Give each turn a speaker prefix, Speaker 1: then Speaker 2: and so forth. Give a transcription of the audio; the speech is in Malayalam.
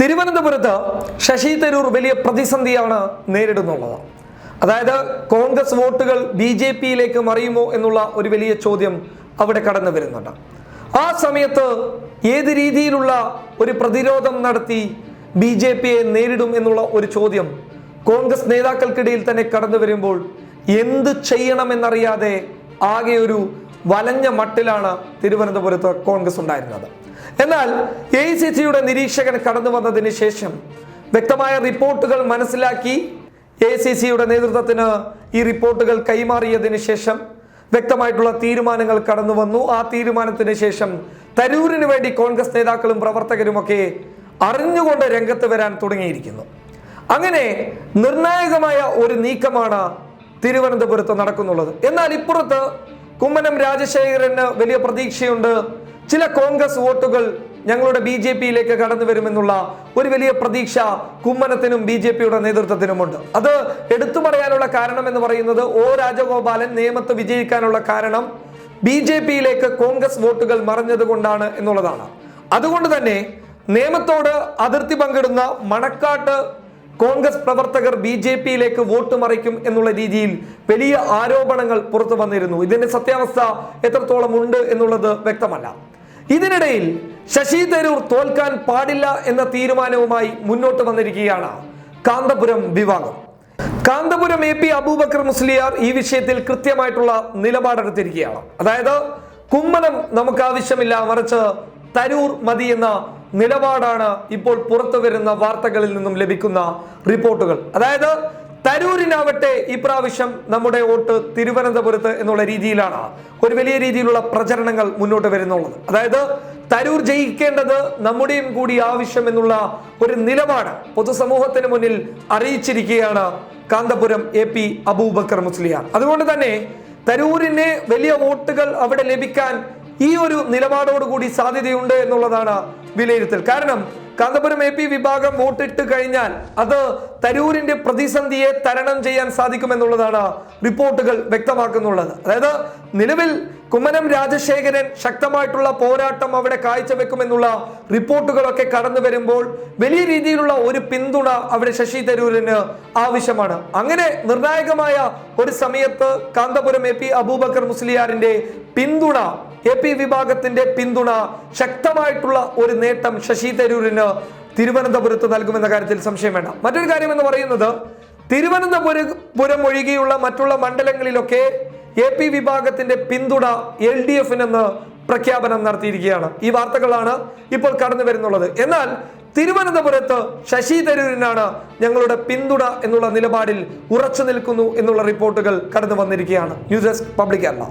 Speaker 1: തിരുവനന്തപുരത്ത് ശശി തരൂർ വലിയ പ്രതിസന്ധിയാണ് നേരിടുന്നുള്ളത്. അതായത് കോൺഗ്രസ് വോട്ടുകൾ BJP-യിലേക്ക് മറിയുമോ എന്നുള്ള ഒരു വലിയ ചോദ്യം അവിടെ കടന്നു വരുന്നുണ്ട്. ആ സമയത്ത് ഏത് രീതിയിലുള്ള ഒരു പ്രതിരോധം നടത്തി BJP-യെ നേരിടും എന്നുള്ള ഒരു ചോദ്യം കോൺഗ്രസ് നേതാക്കൾക്കിടയിൽ തന്നെ കടന്നു വരുമ്പോൾ എന്ത് ചെയ്യണമെന്നറിയാതെ ആകെ ഒരു വലഞ്ഞ മട്ടിലാണ് തിരുവനന്തപുരത്ത് കോൺഗ്രസ് ഉണ്ടായിരുന്നത്. എന്നാൽ AICC-യുടെ നിരീക്ഷകൻ കടന്നു വന്നതിന് ശേഷം വ്യക്തമായ റിപ്പോർട്ടുകൾ മനസ്സിലാക്കി AICC-യുടെ നേതൃത്വത്തിന് ഈ റിപ്പോർട്ടുകൾ കൈമാറിയതിനു ശേഷം വ്യക്തമായിട്ടുള്ള തീരുമാനങ്ങൾ കടന്നു വന്നു. ആ തീരുമാനത്തിന് ശേഷം തരൂരിന് വേണ്ടി കോൺഗ്രസ് നേതാക്കളും പ്രവർത്തകരുമൊക്കെ അറിഞ്ഞുകൊണ്ട് രംഗത്ത് വരാൻ തുടങ്ങിയിരിക്കുന്നു. അങ്ങനെ നിർണായകമായ ഒരു നീക്കമാണ് തിരുവനന്തപുരത്ത് നടക്കുന്നുള്ളത്. എന്നാൽ ഇപ്പുറത്ത് കുമ്മനം രാജശേഖരന് വലിയ പ്രതീക്ഷയുണ്ട്. ചില കോൺഗ്രസ് വോട്ടുകൾ ഞങ്ങളുടെ BJP-യിലേക്ക് കടന്നു വരുമെന്നുള്ള ഒരു വലിയ പ്രതീക്ഷ കുമ്മനത്തിനും BJP-യുടെ നേതൃത്വത്തിനുമുണ്ട്. അത് എടുത്തു പറയാനുള്ള കാരണം എന്ന് പറയുന്നത് രാജഗോപാലൻ നേമത്ത് വിജയിക്കാനുള്ള കാരണം BJP-യിലേക്ക് കോൺഗ്രസ് വോട്ടുകൾ മറഞ്ഞത് കൊണ്ടാണ് എന്നുള്ളതാണ്. അതുകൊണ്ട് തന്നെ നേമത്തോട് അതിർത്തി പങ്കിടുന്ന മണക്കാട്ട് കോൺഗ്രസ് പ്രവർത്തകർ BJP-യിലേക്ക് വോട്ട് മറിക്കും എന്നുള്ള രീതിയിൽ വലിയ ആരോപണങ്ങൾ പുറത്തു വന്നിരുന്നു. ഇതിന്റെ സത്യാവസ്ഥ എത്രത്തോളം ഉണ്ട് എന്നുള്ളത് വ്യക്തമല്ല. ഇതിനിടയിൽ ശശി തരൂർ തോൽക്കാൻ പാടില്ല എന്ന തീരുമാനവുമായി മുന്നോട്ട് വന്നിരിക്കുകയാണ് കാന്തപുരം വിഭാഗം. കാന്തപുരം AP അബൂബക്കർ മുസ്ലിയാർ ഈ വിഷയത്തിൽ കൃത്യമായിട്ടുള്ള നിലപാടെടുത്തിരിക്കുകയാണ്. അതായത് കുമ്മനം നമുക്ക് ആവശ്യമില്ല, മറിച്ച് തരൂർ മതി എന്ന നിലപാടാണ് ഇപ്പോൾ പുറത്തു വരുന്ന വാർത്തകളിൽ നിന്നും ലഭിക്കുന്ന റിപ്പോർട്ടുകൾ. അതായത് തരൂരിനാവട്ടെ ഇപ്രാവശ്യം നമ്മുടെ വോട്ട് തിരുവനന്തപുരത്ത് എന്നുള്ള രീതിയിലാണ് ഒരു വലിയ രീതിയിലുള്ള പ്രചരണങ്ങൾ മുന്നോട്ട് വരുന്നുള്ളത്. അതായത് തരൂർ ജയിക്കേണ്ടത് നമ്മുടെയും കൂടി ആവശ്യം എന്നുള്ള ഒരു നിലപാട് പൊതുസമൂഹത്തിന് മുന്നിൽ അറിയിച്ചിരിക്കുകയാണ് കാന്തപുരം AP അബൂബക്കർ മുസ്ലിയാർ. അതുകൊണ്ട് തന്നെ തരൂരിന് വലിയ വോട്ടുകൾ അവിടെ ലഭിക്കാൻ ഈ ഒരു നിലപാടോടുകൂടി സാധ്യതയുണ്ട് എന്നുള്ളതാണ് വിലയിരുത്തൽ. കാരണം കാന്തപുരം AP വിഭാഗം വോട്ടിട്ട് കഴിഞ്ഞാൽ അത് തരൂരിന്റെ പ്രതിസന്ധിയെ തരണം ചെയ്യാൻ സാധിക്കുമെന്നുള്ളതാണ് റിപ്പോർട്ടുകൾ വ്യക്തമാക്കുന്നുള്ളത്. അതായത് നിലവിൽ കുമ്മനം രാജശേഖരൻ ശക്തമായിട്ടുള്ള പോരാട്ടം അവിടെ കാഴ്ചവെക്കുമെന്നുള്ള റിപ്പോർട്ടുകളൊക്കെ കടന്നു വരുമ്പോൾ വലിയ രീതിയിലുള്ള ഒരു പിന്തുണ അവിടെ ശശി തരൂരിന് ആവശ്യമാണ്. അങ്ങനെ നിർണായകമായ ഒരു സമയത്ത് കാന്തപുരം AP അബൂബക്കർ മുസ്ലിയാറിന്റെ പിന്തുണ, AP വിഭാഗത്തിന്റെ പിന്തുണ, ശക്തമായിട്ടുള്ള ഒരു നേട്ടം ശശി തരൂരിന് തിരുവനന്തപുരത്ത് നൽകുമെന്ന കാര്യത്തിൽ സംശയം വേണ്ട. മറ്റൊരു കാര്യം എന്ന് പറയുന്നത് തിരുവനന്തപുരം ഒഴികെയുള്ള മറ്റുള്ള മണ്ഡലങ്ങളിലൊക്കെ AP വിഭാഗത്തിന്റെ പിന്തുണ LDF-നെന്ന് പ്രഖ്യാപനം നടത്തിയിരിക്കുകയാണ്. ഈ വാർത്തകളാണ് ഇപ്പോൾ കടന്നു വരുന്നുള്ളത്. എന്നാൽ തിരുവനന്തപുരത്ത് ശശി തരൂരിനാണ് ഞങ്ങളുടെ പിന്തുണ എന്നുള്ള നിലപാടിൽ ഉറച്ചു നിൽക്കുന്നു എന്നുള്ള റിപ്പോർട്ടുകൾ കടന്നു വന്നിരിക്കുകയാണ്. News desk public Kerala.